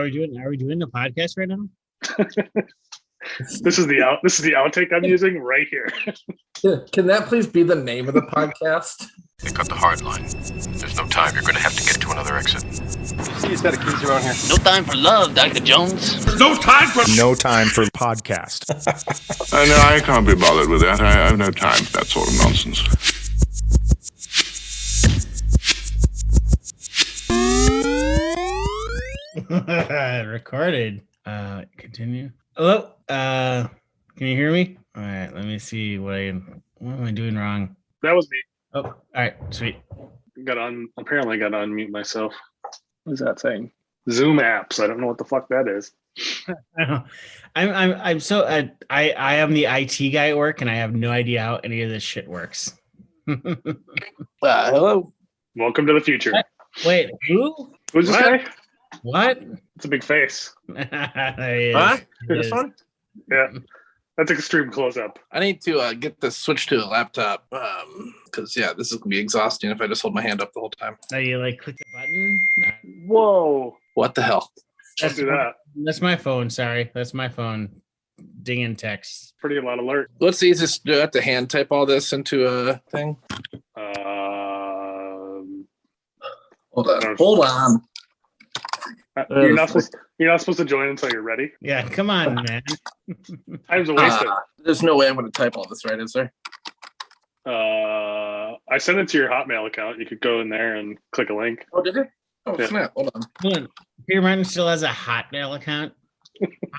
Are we doing the podcast right now? This is the outtake I'm using right here. Can that please be the name of the podcast? They cut the hard line. There's no time. You're going to have to get to another exit. He's got a keys around here. No time for love, Dr. Jones. No time for podcast. No, I can't be bothered with that. I have no time for that sort of nonsense. Recorded. Continue. Hello. Can you hear me? All right. Let me see what am I doing wrong? That was me. Oh, all right. Sweet. Apparently got to unmute myself. What is that saying? Zoom apps. I don't know what the fuck that is. I'm so I am the IT guy at work, and I have no idea how any of this shit works. Hello. Welcome to the future. Wait, who? Who's this guy? What? It's a big face. What? This one? Yeah. That's an extreme close up. I need to get this switched to a laptop because this is gonna be exhausting if I just hold my hand up the whole time. Now you click the button. Whoa. What the hell? Don't do that. That's my phone. Sorry, that's my phone. Dinging text. Pretty a lot alert. What's the easiest? Do I have to hand type all this into a thing? Hold on. You're not supposed to join until you're ready. Yeah, come on, man. Time's a wasted. There's no way I'm going to type all this, right? Is there? I sent it to your Hotmail account. You could go in there and click a link. Oh, did it? Oh, yeah. Snap. Hold on. Peter Martin still has a Hotmail account.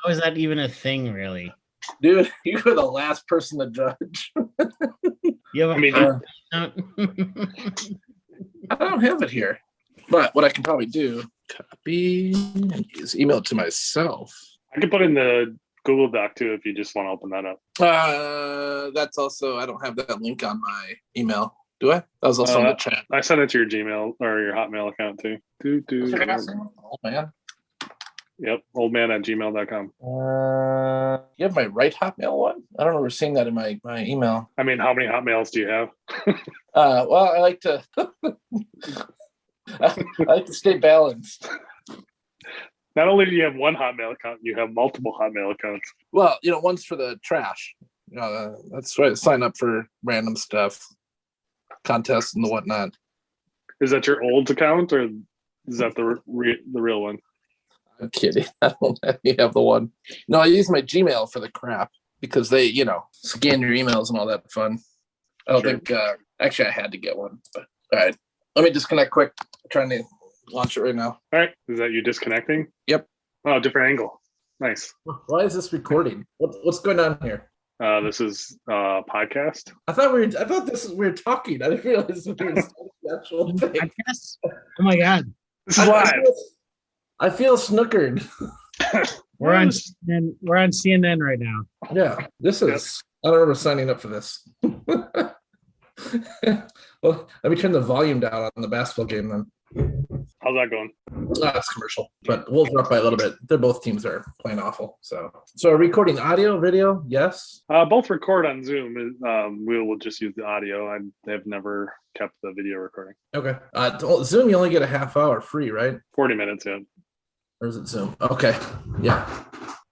How is that even a thing, really? Dude, you were the last person to judge. You have a account? I don't have it here. But what I can probably do, copy and email it to myself. I can put in the Google Doc too if you just want to open that up. That's also, I don't have that link on my email. Do I? That was also in the chat. I sent it to your Gmail or your Hotmail account too. Oh, man. Yep, oldman@gmail.com. You have my right Hotmail one? I don't remember seeing that in my email. I mean, how many Hotmails do you have? Well, I like to I like to stay balanced. Not only do you have one Hotmail account, you have multiple Hotmail accounts. Well, one's for the trash. That's right. Sign up for random stuff, contests and the whatnot. Is that your old account or is that the real one? I'm kidding. I don't have the one. No, I use my Gmail for the crap because they, scan your emails and all that fun. I don't think, actually I had to get one, but all right. Let me disconnect quick. I'm trying to launch it right now. All right. Is that you disconnecting? Yep. Oh, different angle. Nice. Why is this recording? What's going on here? This is a podcast. I thought we were talking. I didn't realize we were the actual thing. Podcast? Oh my god. This is live. I feel snookered. We're on CNN right now. Yeah, this is. I don't remember signing up for this. Well, let me turn the volume down on the basketball game then. How's that going? It's commercial, but Wolves are up by a little bit. They're both teams are playing awful. So recording audio, video, yes. Both record on Zoom. We will just use the audio. They've never kept the video recording. Okay. Zoom, you only get a half hour free, right? 40 minutes, yeah. Or is it Zoom? Okay. Yeah.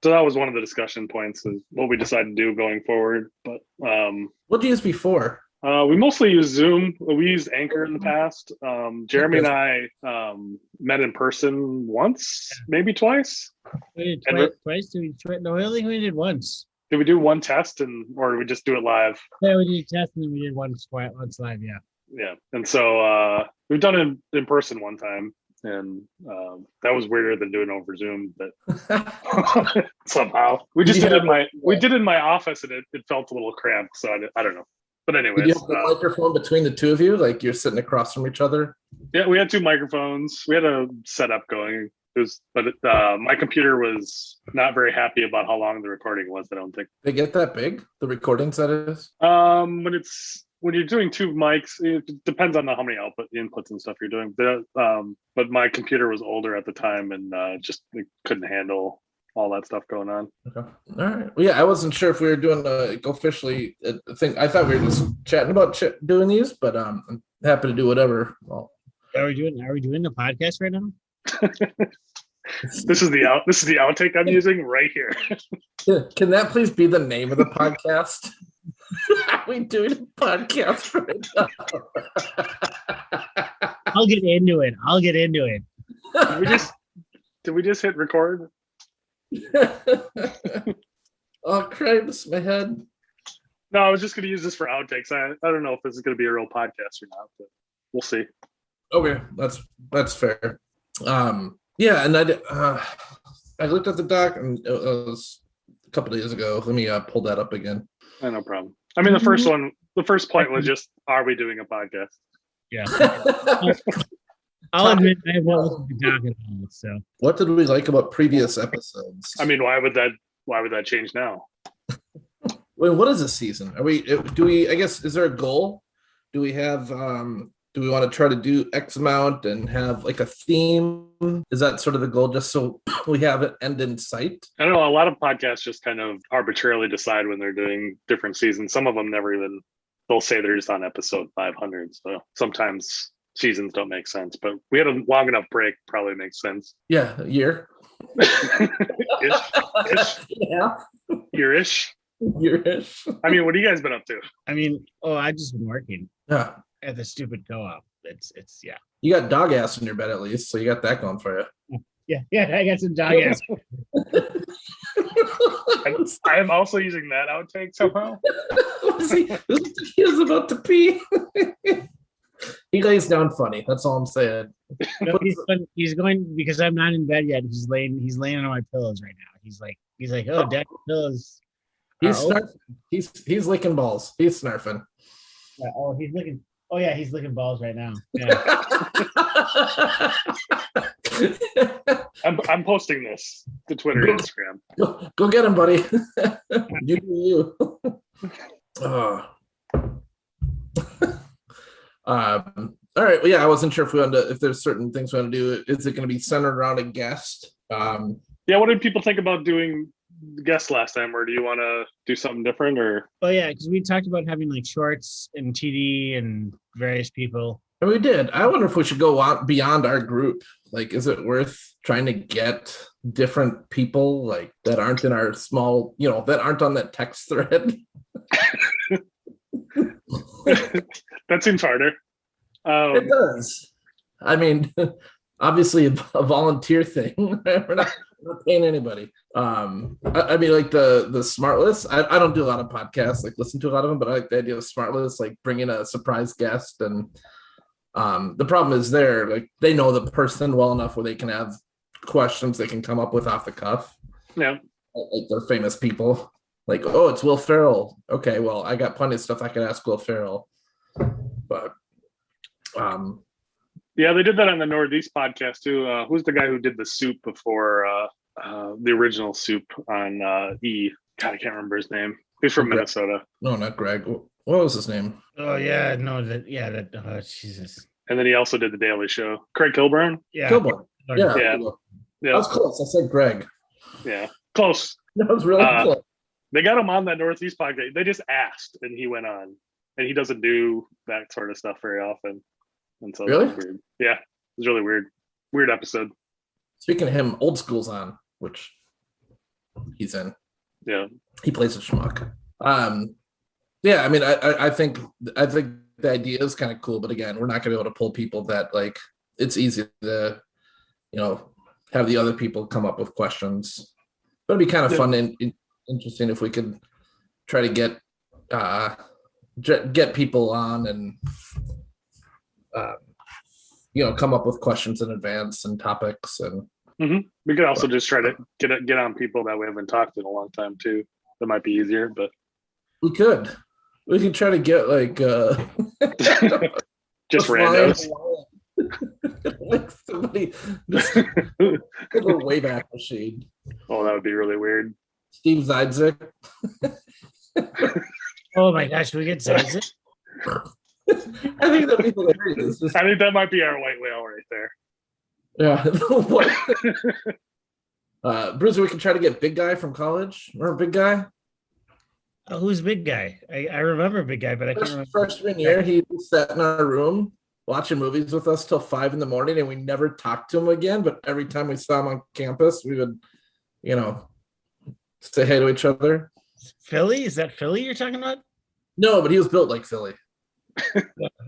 So that was one of the discussion points is what we decided to do going forward. But what did you use before? We mostly use Zoom. We used Anchor in the past. Jeremy and I met in person once, maybe twice. We did twice. No, I think we did once. Did we do one test or did we just do it live? Yeah, we did a test and then we did once live, yeah. Yeah. And so we've done it in person one time. And that was weirder than doing over Zoom, but somehow we just did it in my office and it felt a little cramped. So I don't know. But anyways, did you have the microphone between the two of you, like you're sitting across from each other? Yeah, we had two microphones. We had a setup going. My computer was not very happy about how long the recording was. I don't think they get that big. The recordings, that is. When you're doing two mics, it depends on how many inputs and stuff you're doing. But my computer was older at the time and just it couldn't handle all that stuff going on. Okay. All right. Well, yeah, I wasn't sure if we were doing officially a thing. I thought we were just chatting about doing these, but I'm happy to do whatever. Well, Are we doing the podcast right now? This is the outtake I'm using right here. Can that please be the name of the podcast? Are we doing a podcast right now? I'll get into it. Did we just hit record? Oh, cripes, my head. No, I was just going to use this for outtakes. I don't know if this is going to be a real podcast or not, but we'll see. Okay, that's fair. Yeah, and I looked at the doc, and it was a couple days ago. Let me pull that up again. No problem. I mean, the first point was just, are we doing a podcast? Yeah. I'll admit I wasn't the doc at all. So What did we like about previous episodes? I mean, why would that change now? Wait, what is this season? I guess, is there a goal? Do we have do we want to try to do X amount and have like a theme? Is that sort of the goal, just so we have it end in sight? I don't know. A lot of podcasts just kind of arbitrarily decide when they're doing different seasons. Some of them they'll say they're just on episode 500. So sometimes seasons don't make sense, but we had a long enough break, probably makes sense. Yeah, a year. Ish. Yeah. Year-ish. Year-ish. I mean, what have you guys been up to? I mean, I just been working Yeah. at the stupid co-op. It's yeah. You got dog ass in your bed at least, so you got that going for you. Yeah, I got some dog ass. I am also using that outtake somehow. He was about to pee. He lays down funny. That's all I'm saying. No, he's going because I'm not in bed yet. He's laying on my pillows right now. He's like, oh, dad, pillows. He's snarfing. He's licking balls. He's snarfing. Yeah, he's licking. Oh yeah, he's licking balls right now. Yeah. I'm posting this to Twitter and Instagram. Go get him, buddy. You do you. All right. Well, yeah, I wasn't sure if there's certain things we want to do. Is it going to be centered around a guest? Yeah. What did people think about doing guests last time, or do you want to do something different? Or Yeah, because we talked about having like Shorts and TD and various people. And we did. I wonder if we should go out beyond our group. Like, is it worth trying to get different people like that aren't in our small, that aren't on that text thread? That seems harder. It does. I mean, obviously a volunteer thing. We're not paying anybody. I mean, like the smart list. I don't do a lot of podcasts, like listen to a lot of them, but I like the idea of smart list, like bringing a surprise guest. And the problem is like they know the person well enough where they can have questions they can come up with off the cuff. Yeah, like they're famous people. Like, oh, it's Will Ferrell. Okay, well, I got plenty of stuff I could ask Will Ferrell. But yeah, they did that on the Northeast podcast too. Who's the guy who did the soup before the original soup on E? God, I can't remember his name. He's from Minnesota. No, not Greg. What was his name? Oh yeah, no, Jesus. And then he also did the Daily Show. Craig Kilburn. Yeah, Kilborn. Yeah. Yeah. That was close. I said Greg. Yeah, close. That was really close. They got him on that Northeast podcast. They just asked, and he went on. And he doesn't do that sort of stuff very often. And so really? That was weird. Yeah, it was really weird. Weird episode. Speaking of him, Old School's on, which he's in. Yeah. He plays a schmuck. Yeah, I mean, I think the idea is kind of cool, but again, we're not gonna be able to pull people that like it's easy to, have the other people come up with questions. But it'd be kind of fun and interesting if we could try to get people on and come up with questions in advance and topics. And we could also just try to get on people that we haven't talked in a long time too. That might be easier, but we could try to get like just randos. Like somebody just a Wayback Machine. Oh, that would be really weird. Steve Zajdzik. Oh my gosh, we get Zajdzik? I think that'd be hilarious. I think that might be our white whale right there. Yeah. Bruiser, we can try to get Big Guy from college. Remember Big Guy? Who's Big Guy? I remember Big Guy, but I can't remember. Freshman year, he sat in our room watching movies with us till 5 a.m, and we never talked to him again. But every time we saw him on campus, we would, say hey to each other. Philly? Is that Philly you're talking about? No, but he was built like Philly. All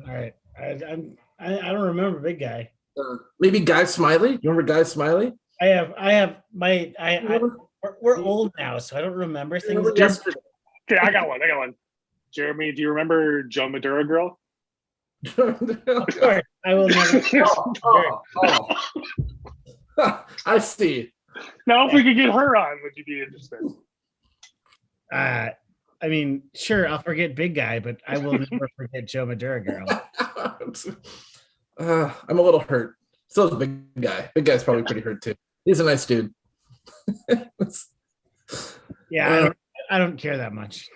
right. I don't remember big guy. Maybe Guy Smiley. You remember Guy Smiley? We're old now, so I don't remember things. Remember yesterday? Okay, I got one. Jeremy, do you remember Joe Maduro Grill? Of course, I will never. I see. Now, if we could get her on, would you be interested? I mean, sure, I'll forget big guy, but I will never forget Joe Maduro girl. I'm a little hurt. So is big guy. Big guy's probably pretty hurt too. He's a nice dude. Yeah, I don't care that much.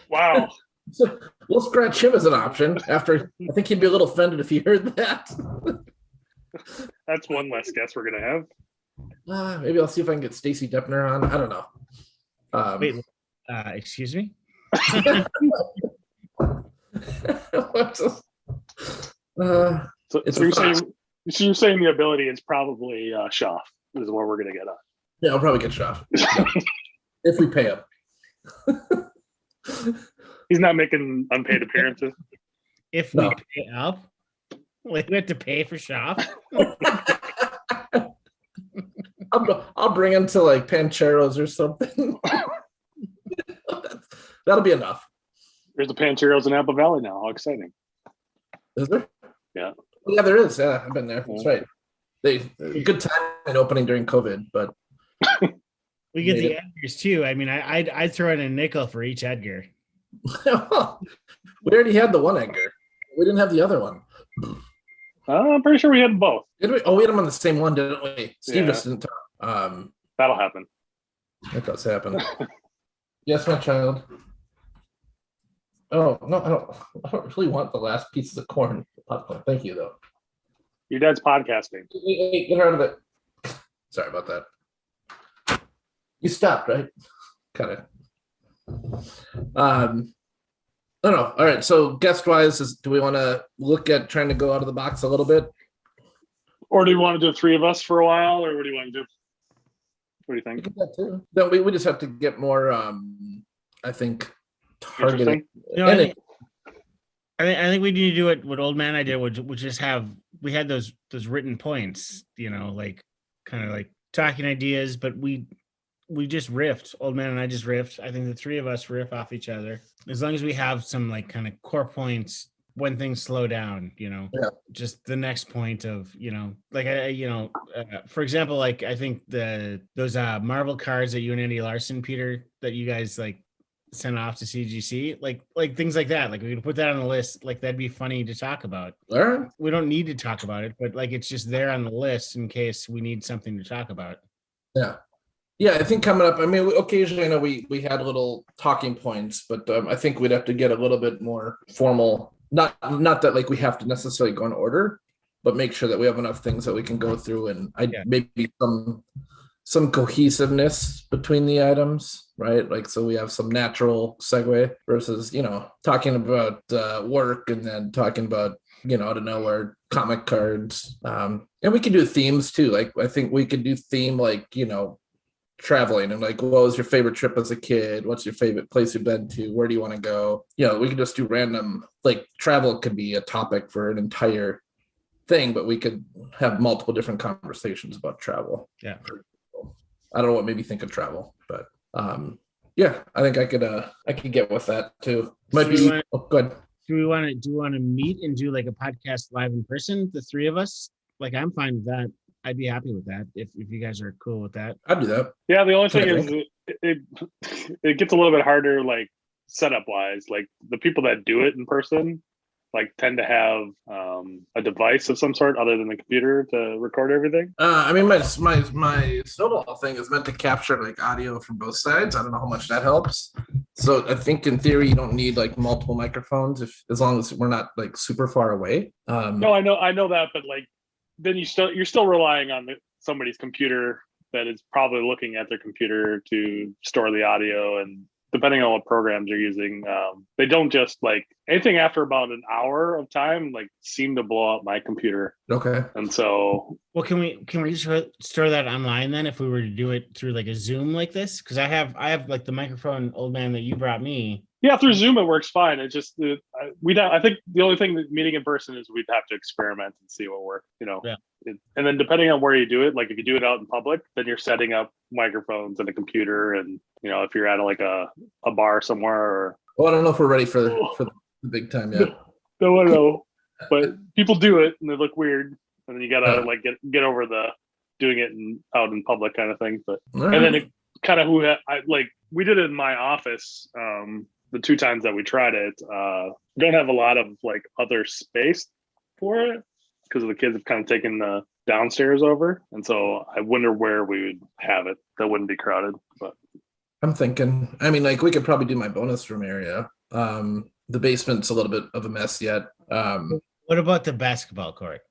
Wow. So we'll scratch him as an option. After I think he'd be a little offended if he heard that. That's one less guess we're gonna have. Maybe I'll see if I can get Stacy Deppner on. I don't know. Wait, excuse me? So you're saying the ability is probably Schaff is what we're gonna get on. Yeah, I'll probably get Schaff if we pay him. He's not making unpaid appearances. If we pay up, we have to pay for shop. I'll bring him to like Pancheros or something. That'll be enough. There's the Pancheros in Apple Valley now. How exciting! Is there? Yeah. Yeah, there is. Yeah, I've been there. That's right. Good time in opening during COVID, but we get the Edgars too. I mean, I'd throw in a nickel for each Edgar. We already had the one Edgar. We didn't have the other one. I'm pretty sure we had both. Did we? Oh, we had them on the same one, didn't we? Steve Yeah. just didn't talk. That'll happen. That does happen. Yes, my child. Oh no, I don't really want the last pieces of corn popcorn. Thank you though. Your dad's podcasting. Hey, get her out of it. Sorry about that. You stopped, right? Cut it. No. All right. So guest wise, do we want to look at trying to go out of the box a little bit? Or do you want to do 3 of us for a while, or what do you want to do? What do you We think? can do that too. No, we just have to get more. I think targeted. Interesting. You know, I think we need to do what Old Man I did, which just we had those written points, like kind of like talking ideas, but we just riffed. Old Man and I just riffed. I think the 3 of us riff off each other. As long as we have some like kind of core points when things slow down, just the next point of, for example, like I think those Marvel cards that you and Andy Larson, Peter, that you guys like sent off to CGC, like things like that. Like we could put that on the list. Like that'd be funny to talk about. All right. We don't need to talk about it, but like it's just there on the list in case we need something to talk about. Yeah. Yeah, I think coming up, I mean, occasionally I know we had little talking points, but I think we'd have to get a little bit more formal. Not that like we have to necessarily go in order, but make sure that we have enough things that we can go through and maybe some cohesiveness between the items, right? Like, so we have some natural segue versus, talking about work and then talking about, out of nowhere comic cards. And we can do themes too. Like, I think we could do theme, like, traveling and like, what was your favorite trip as a kid? What's your favorite place you've been to? Where do you want to go? We can just do random, like travel could be a topic for an entire thing, but we could have multiple different conversations about travel. Yeah. I don't know what made me think of travel, but yeah, I think I could get with that too. Might be good. Do we want to meet and do like a podcast live in person, the 3 of us? Like I'm fine with that. I'd be happy with that if you guys are cool with that. I'd do that. Yeah, the only thing is it gets a little bit harder, like setup wise. Like the people that do it in person, like tend to have a device of some sort other than the computer to record everything. I mean, my snowball thing is meant to capture like audio from both sides. I don't know how much that helps. So I think in theory you don't need like multiple microphones as long as we're not like super far away. No, I know that, but like then you're still relying on somebody's computer that is probably looking at their computer to store the audio and depending on what programs you're using, they don't just like anything after about an hour of time, like seem to blow up my computer. Okay. And so, Well, can we store that online then if we were to do it through like a Zoom like this? Because I have like the microphone, old man, that you brought me. yeah, through Zoom it works fine. It just I think the only thing that meeting in person is we'd have to experiment and see what works. Yeah. And then depending on where you do it, like if you do it out in public, then you're setting up microphones and a computer, and if you're at like a bar somewhere or Well, I don't know if we're ready for the big time yet. no, I know, but people do it and they look weird, and then you gotta like get over the doing it out in public kind of thing. But and then it kind of we did it in my office. The 2 times that we tried it, don't have a lot of like other space for it because the kids have kind of taken the downstairs over, and so I wonder where we would have it that wouldn't be crowded. But I'm thinking, I mean, like we could probably do my bonus room area. The basement's a little bit of a mess yet. What about the basketball court?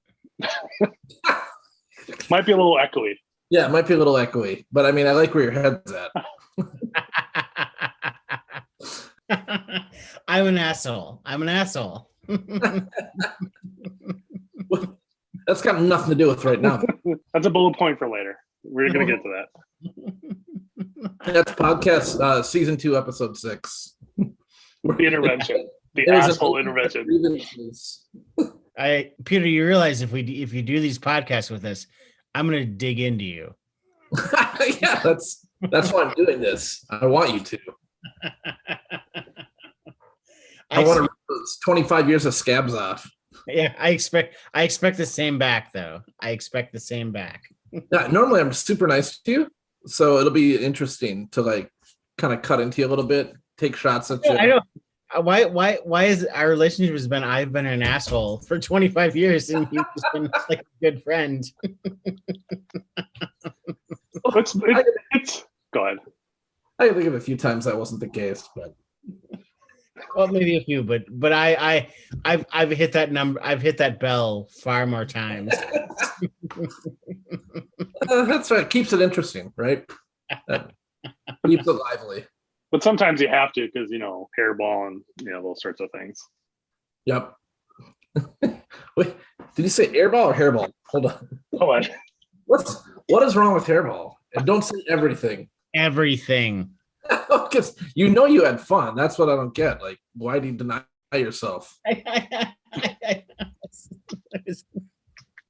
might be a little echoey. Yeah, it might be a little echoey, but I mean, I like where your head's at. I'm an asshole. That's got nothing to do with right now. That's a bullet point for later. We're gonna get to that. That's podcast season 2, episode 6. The intervention, the It is a- asshole intervention. Peter, you realize if you do these podcasts with us, I'm gonna dig into you. Yeah, that's why I'm doing this. I want you to. I want to rip those 25 years of scabs off. Yeah, I expect the same back though. I expect the same back. Yeah, normally I'm super nice to you, so it'll be interesting to like kind of cut into you a little bit, take shots at you. I know. Why is our relationship has been I've been an asshole for 25 years and you've just been like a good friend. It's go ahead. I can think of a few times that wasn't the case, but Well, maybe a few, but I've hit that number. I've hit that bell far more times. that's right. Keeps it interesting, right? Keeps it lively. But sometimes you have to because hairball and those sorts of things. Yep. Wait, did you say airball or hairball? Hold on. Go ahead. What is wrong with hairball? And don't say everything. Everything. Because you had fun. That's what I don't get. Like, why do you deny yourself?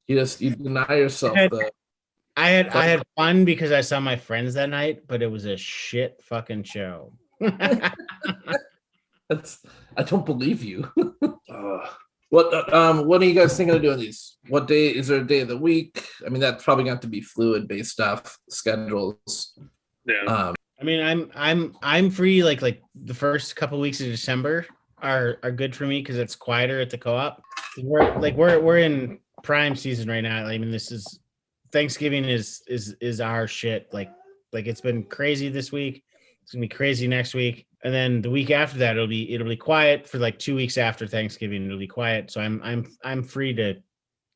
You deny yourself. I had fun because I saw my friends that night, but it was a shit fucking show. I don't believe you. What are you guys thinking of doing these? What day is there? A day of the week? I mean, that's probably got to be fluid based off schedules. Yeah. I mean, I'm free like the first couple weeks of December are good for me because it's quieter at the co-op. We're in prime season right now. I mean, this is Thanksgiving is our shit. Like it's been crazy this week. It's gonna be crazy next week, and then the week after that it'll be quiet for like 2 weeks after Thanksgiving. It'll be quiet, so I'm free to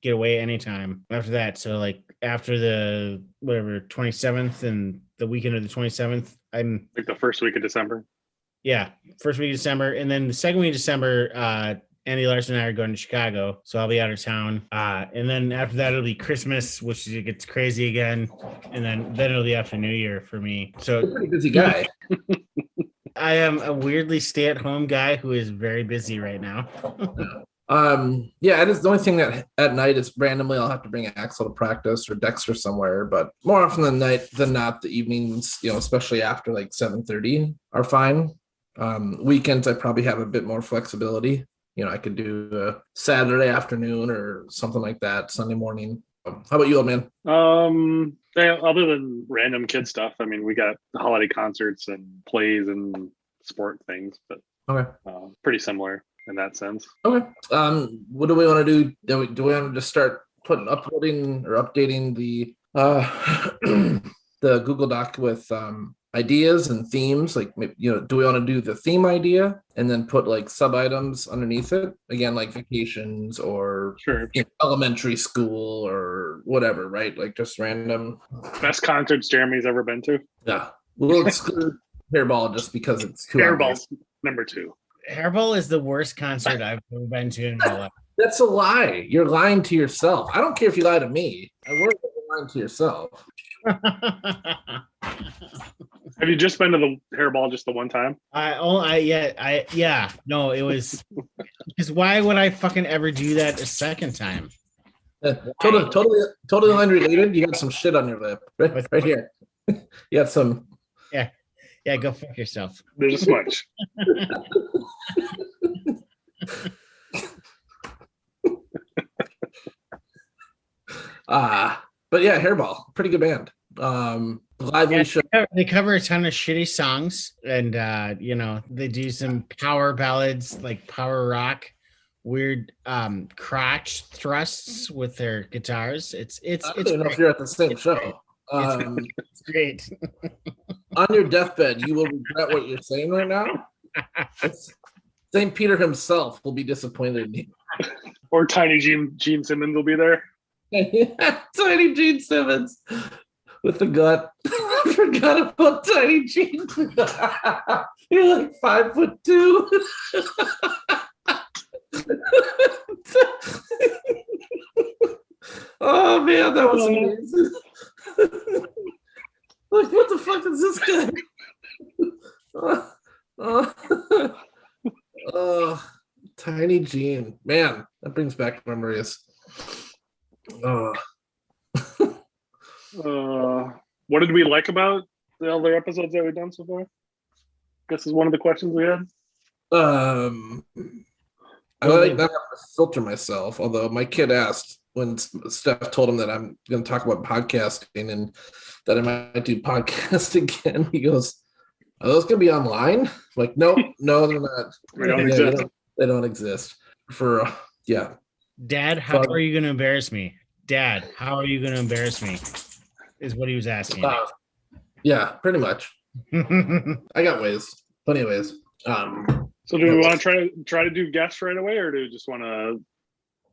get away anytime after that. So like after the 27th and the weekend of the 27th, I'm Like the first week of December. yeah, first week of December, and then the second week of December, Andy Larson and I are going to Chicago, so I'll be out of town. And then after that, it'll be Christmas, which gets crazy again, and then it'll be after New Year for me. So You're a pretty busy guy. I am a weirdly stay-at-home guy who is very busy right now. Yeah, it is the only thing that at night is randomly I'll have to bring Axel to practice or Dexter somewhere, but more often than not, the evenings, especially after like 7:30 are fine. Weekends I probably have a bit more flexibility. I could do a Saturday afternoon or something like that, Sunday morning. How about you, old man? Yeah, other than random kid stuff, I mean, we got holiday concerts and plays and sport things, but Okay. pretty similar in that sense. Okay. What do we want to do? Do we want to just start uploading or updating the the Google Doc with ideas and themes? Like, do we want to do the theme idea and then put like sub items underneath it? Again, like vacations or Sure. elementary school or whatever, right? Like just random. Best concerts Jeremy's ever been to. Yeah. We'll exclude Hairball just because it's too obvious. Hairball's number 2. Hairball is the worst concert I've ever been to in my life. That's a lie. You're lying to yourself. I don't care if you lie to me. I worry that you're lying to yourself. Have you just been to the Hairball just the one time? No, it was because why would I fucking ever do that a second time? Totally unrelated. You got some shit on your lip, right here. You got some. Yeah, go fuck yourself. There's a smudge. But yeah, Hairball, pretty good band. Lively show. They cover a ton of shitty songs, and they do some power ballads, like power rock, weird crotch thrusts with their guitars. It's I don't know if you're at the same show. It's great. On your deathbed, you will regret what you're saying right now. St. Peter himself will be disappointed in you. Or Tiny Gene Simmons will be there. Tiny Gene Simmons with the gut. I forgot about Tiny Gene. You're like 5'2". Oh man, that was amazing. Like, what the fuck is this guy? Tiny Gene, man, that brings back memories. What did we like about the other episodes that we've done so far? Guess is one of the questions we had. I like not have to filter myself, although my kid asked when Steph told him that I'm going to talk about podcasting and that I might do podcast again. He goes, "Are those going to be online?" I'm like, no, they're not. They don't exist. They don't exist. Dad, how are you going to embarrass me? Dad, how are you going to embarrass me? Is what he was asking. Yeah, pretty much. I got ways, plenty of ways. So do we want to try to do guests right away, or do we just want to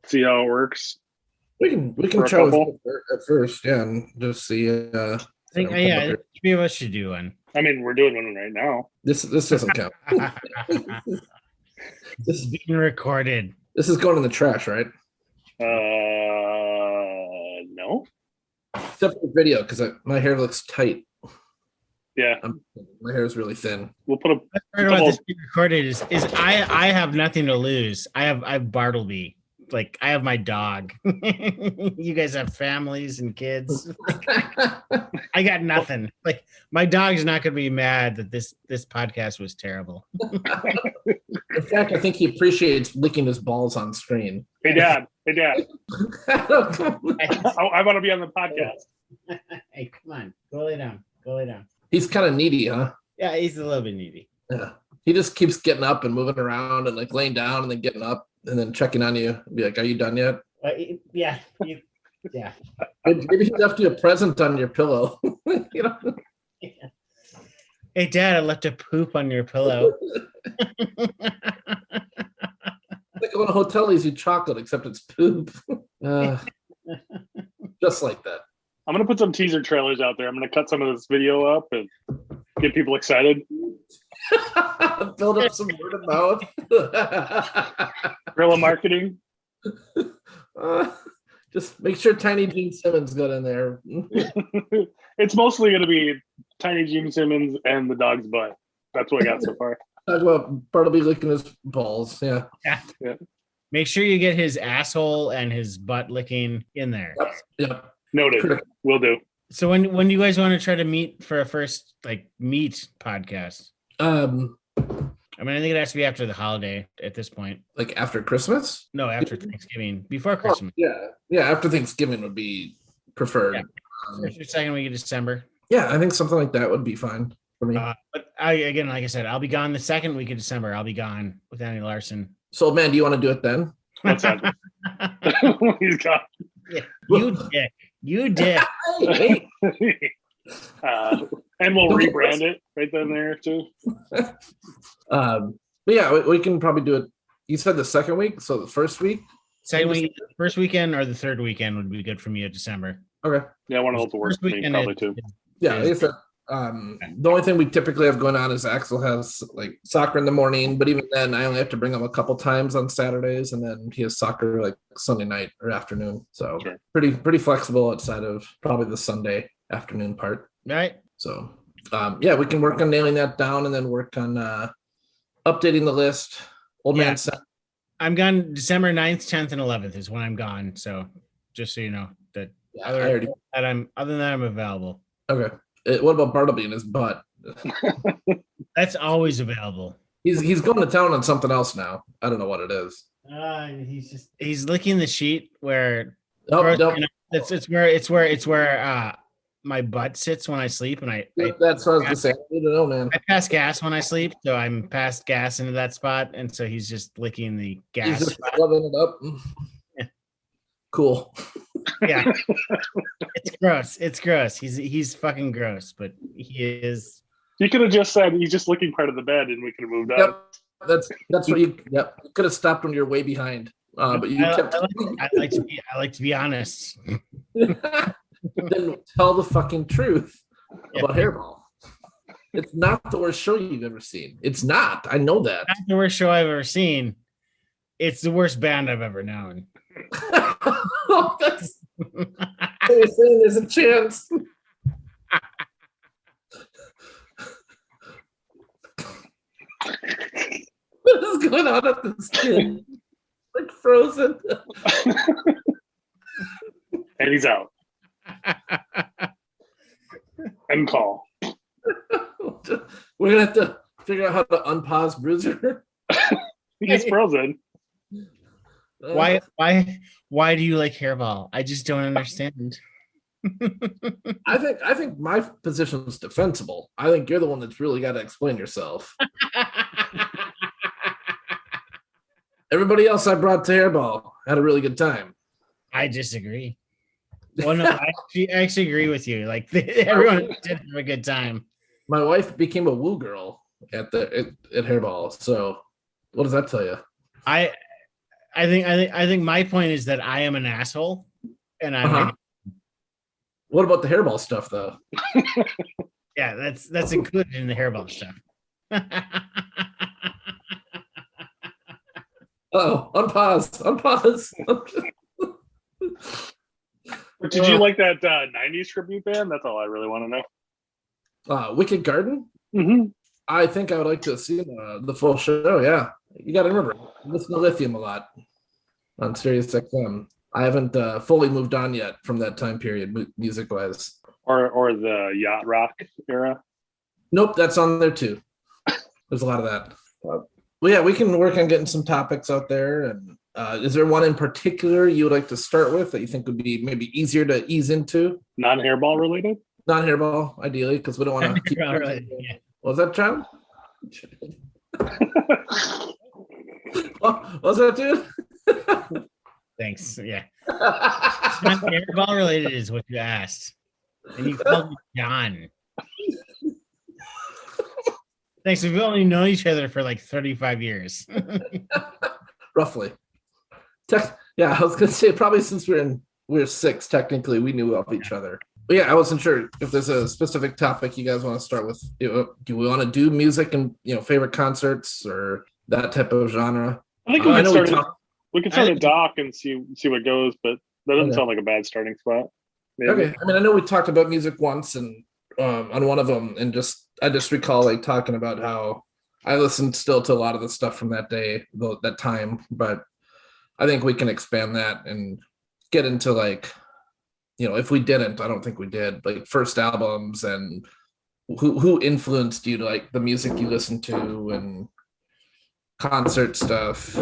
see how it works? We can try with at first, yeah, and just see. I think three of us should do one. I mean, we're doing one right now. This doesn't count. This is being recorded. This is going in the trash, right? No. Except for the video, because my hair looks tight. Yeah, my hair is really thin. We'll put a. Part about this being recorded is I have nothing to lose. I have Bartleby. Like, I have my dog. You guys have families and kids. I got nothing. Like, my dog's not going to be mad that this podcast was terrible. In fact, I think he appreciates licking his balls on screen. Hey, Dad. I want to be on the podcast. Hey, come on. Go lay down. He's kind of needy, huh? Yeah, he's a little bit needy. Yeah. He just keeps getting up and moving around and like laying down and then getting up and then checking on you and be like, "Are you done yet?" Yeah. Maybe he left you a present on your pillow. You know? Yeah. Hey, Dad, I left a poop on your pillow. Like going to hotel, he's you chocolate, except it's poop. Just like that. I'm going to put some teaser trailers out there. I'm going to cut some of this video up and get people excited. Build up some word of mouth. Guerrilla marketing. Just make sure Tiny Gene Simmons got in there. It's mostly going to be Tiny Gene Simmons and the dog's butt. That's what I got so far. Talk about Bartleby licking his balls. Yeah. Make sure you get his asshole and his butt licking in there. Yep. Noted. Will do. So when do you guys want to try to meet for a first meet podcast? I mean, I think it has to be after the holiday at this point. Like after Christmas? No, after Thanksgiving, before Christmas. Yeah. After Thanksgiving would be preferred. Yeah. First or second week of December. Yeah, I think something like that would be fine for me. But like I said, I'll be gone the second week of December. I'll be gone with Annie Larson. So, man, do you want to do it then? What's that? He's got. Yeah, you dick. Hey. And we'll rebrand it right then there too. But yeah, we can probably do it. You said the second week, so the first week. Second week, first weekend, or the third weekend would be good for me of December. Okay. Yeah, one of those will work for me probably too. Yeah, The only thing we typically have going on is Axel has like soccer in the morning, but even then I only have to bring him a couple times on Saturdays, and then he has soccer like Sunday night or afternoon. So Sure. pretty flexible outside of probably the Sunday afternoon part. Right. So yeah, we can work on nailing that down and then work on updating the list. Old Yeah. man said, I'm gone December 9th, 10th, and 11th is when I'm gone. So just so you know that yeah, I already other than that, I'm available. okay. What about Bartleby in his butt? That's always available. He's going to town on something else now. I don't know what it is. He's licking the sheet where Nope, nope. it's where my butt sits when I sleep, and I That's what I was gonna say. I need to know, man. I pass gas when I sleep, so I'm past gas into that spot, and so he's just licking the He's gas just spot. rubbing it up. Yeah. Cool. Yeah, it's gross. It's gross. He's fucking gross, but he is. You could have just said he's just licking part of the bed, and we could have moved on. Yep. That's what you. Yep. You could have stopped when you're way behind. But you kept. I like to be honest. Then tell the fucking truth about Hairball. It's not the worst show you've ever seen. It's not. I know that. Not the worst show I've ever seen. It's the worst band I've ever known. That's, you're saying there's a chance. What is going on at this kid? Like frozen. And he's out. End call. We're gonna have to figure out how to unpause Bruiser. He's frozen. Why do you like Hairball? I just don't understand. I think my position is defensible. I think you're the one that's really got to explain yourself. Everybody else I brought to Hairball had a really good time. I disagree. Well, no, I actually agree with you. Like everyone did have a good time. My wife became a woo girl at Hairball. So what does that tell you? I think my point is that I am an asshole, and I'm What about the Hairball stuff though? yeah, that's included in the Hairball stuff. Oh, unpause. But did you like that 90s tribute band? That's all I really want to know. Wicked Garden? Mm-hmm. I think I would like to see the full show. Yeah, you got to remember, I listen to Lithium a lot on Sirius XM. I haven't fully moved on yet from that time period, music wise. Or the yacht rock era. Nope, that's on there too. There's a lot of that. Well, yeah, we can work on getting some topics out there. And is there one in particular you would like to start with that you think would be maybe easier to ease into? Non-hairball related? Non-hairball, ideally, because we don't want to keep. Yeah. What was that, child? What was that, dude? Thanks. Yeah. Hairball related is what you asked, and you called me John. Thanks. We've only known each other for like 35 years. Roughly. Yeah, I was gonna say probably since we're 6, technically we knew of each other. But yeah, I wasn't sure if there's a specific topic you guys want to start with. Do we want to do music and favorite concerts or that type of genre? I think we can start a doc and see what goes, but that doesn't sound like a bad starting spot. Maybe. Okay. I mean, I know we talked about music once and on one of them, and I just recall like talking about how I listened still to a lot of the stuff from that day, that time, but I think we can expand that and get into like, if we didn't, I don't think we did, like first albums and who influenced you to like the music you listened to and concert stuff.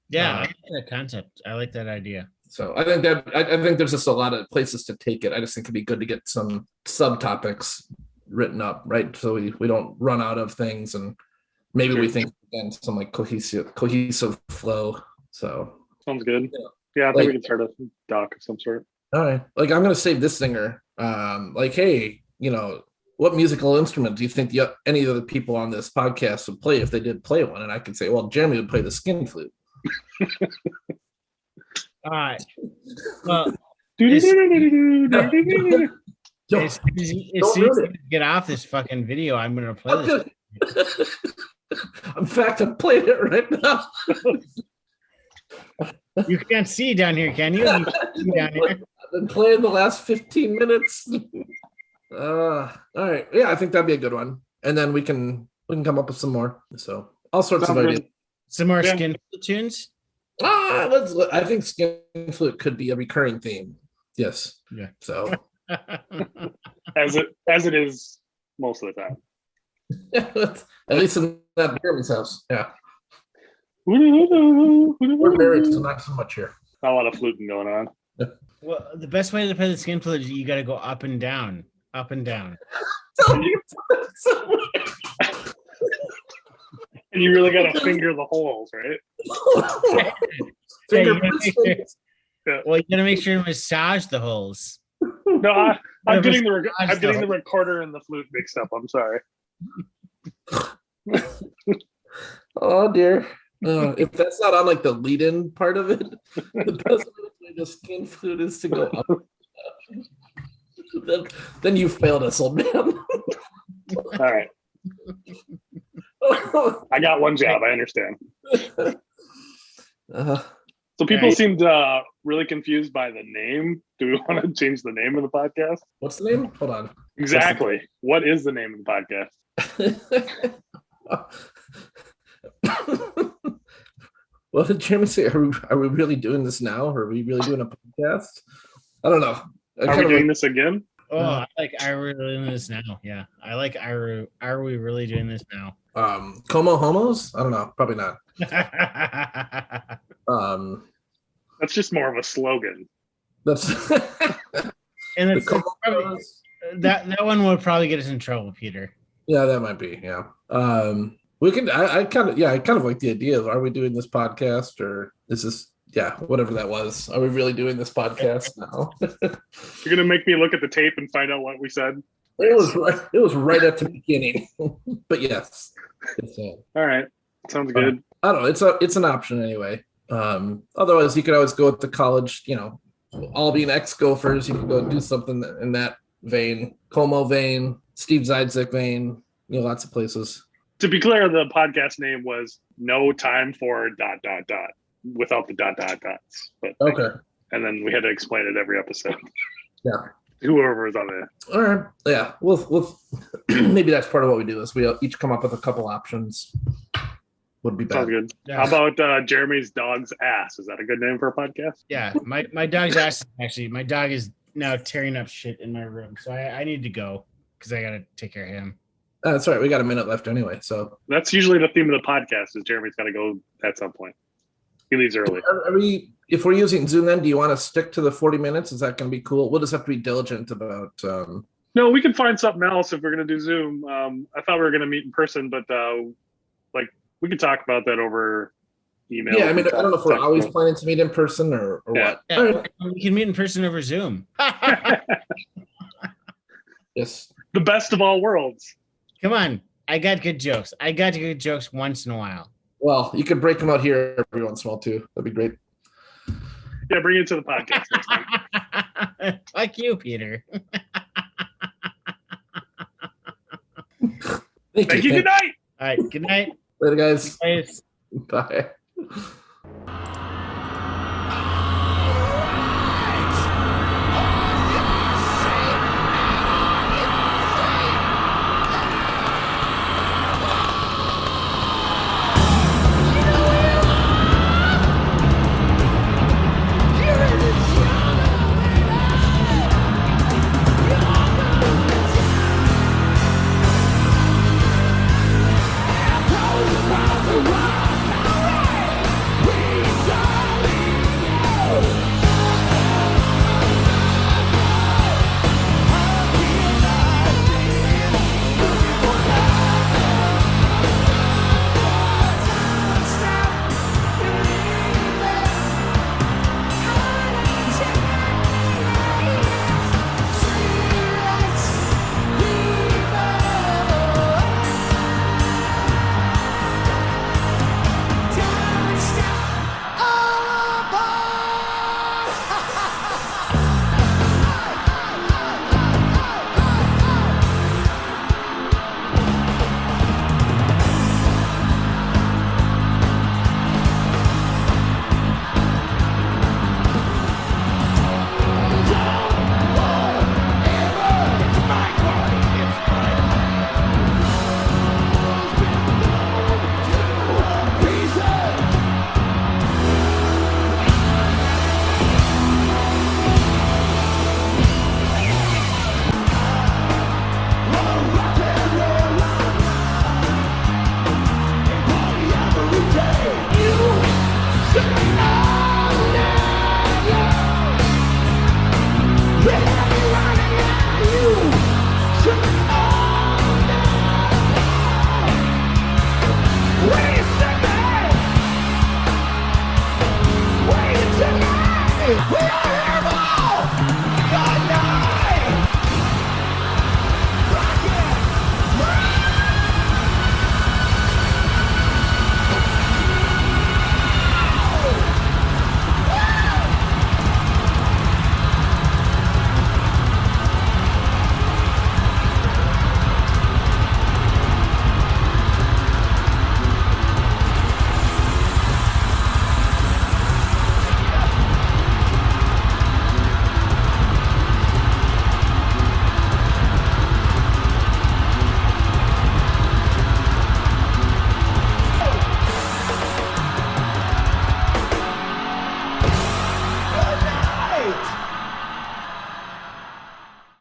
Yeah, I like that concept. I like that idea. So I think there's just a lot of places to take it. I just think it'd be good to get some subtopics written up, right? So we don't run out of things, and maybe we think again some like cohesive flow. So sounds good. Yeah, I think we can start a doc of some sort. All right. Like I'm gonna save this singer. Like, hey, what musical instrument do you think any of the people on this podcast would play if they did play one? And I could say, well, Jeremy would play the skin flute. All right. Well, Just As soon as you get off this fucking video, I'm gonna play this. In fact, I'm playing it right now. You can't see down here, can you? You can see down here. I've been playing the last 15 minutes. All right. Yeah, I think that'd be a good one. And then we can come up with some more. So all sorts of ideas. Some more skin tunes. I think Skin Flute could be a recurring theme. Yes. Yeah. So As it is most of the time. at least in that Jeremy's house. Yeah. We're married, so not so much here. Not a lot of fluting going on. Well, the best way to play the skin flute is you got to go up and down, up and down. And you really got to finger the holes, right? Well, you got to make sure to massage the holes. No, I'm getting the recorder and the flute mixed up. I'm sorry. Oh dear. If that's not on like the lead-in part of it, the best way to play the Skin Flute is to go up. then you failed us, old man. All right. I got one job. I understand. So people seemed really confused by the name. Do we want to change the name of the podcast? What's the name? Hold on. Exactly. What is the name of the podcast? What did Jeremy say? Are we really doing this now? Or are we really doing a podcast? I don't know. Are we doing this again? Oh, I like Are We Doing This Now? Yeah. I like Are We Really Doing This Now? Como Homos? I don't know. Probably not. That's just more of a slogan. That's And it's Como probably, Homos. that one would probably get us in trouble, Peter. Yeah, that might be. Yeah. We can. I kind of like the idea of, are we doing this podcast, or is this, whatever that was. Are we really doing this podcast now? You're gonna make me look at the tape and find out what we said. It was right at the beginning. But yes. All right, sounds good. I don't know. It's an option anyway. Otherwise, you could always go with the college. All being ex-Gophers, you could go do something in that vein, Como vein, Steve Zidzik vein. Lots of places. To be clear, the podcast name was No Time for ... without the ... But, Okay. and then we had to explain it every episode. Yeah. Whoever was on there. All right. Yeah. We'll maybe that's part of what we do is we each come up with a couple options. Would be Sounds bad. good. Yeah. How about Jeremy's dog's ass? Is that a good name for a podcast? Yeah. My dog's ass, actually, my dog is now tearing up shit in my room. So I need to go because I got to take care of him. That's right. We got a minute left anyway. So That's usually the theme of the podcast is Jeremy's got to go at some point. He leaves early. are we? If we're using Zoom, then do you want to stick to the 40 minutes? Is that going to be cool? We'll just have to be diligent about. No, we can find something else if we're going to do Zoom. I thought we were going to meet in person, but we could talk about that over email. Yeah, I mean, I don't know if we're always planning to meet in person or what. Yeah, All right. we can meet in person over Zoom. Yes. The best of all worlds. Come on. I got good jokes. I got good jokes once in a while. Well, you could break them out here every once in a while too. That'd be great. Yeah, bring it to the podcast next time. Fuck you, Peter. Thank Thank you. Good night. All right. Good night. Later, guys. Guys. Bye.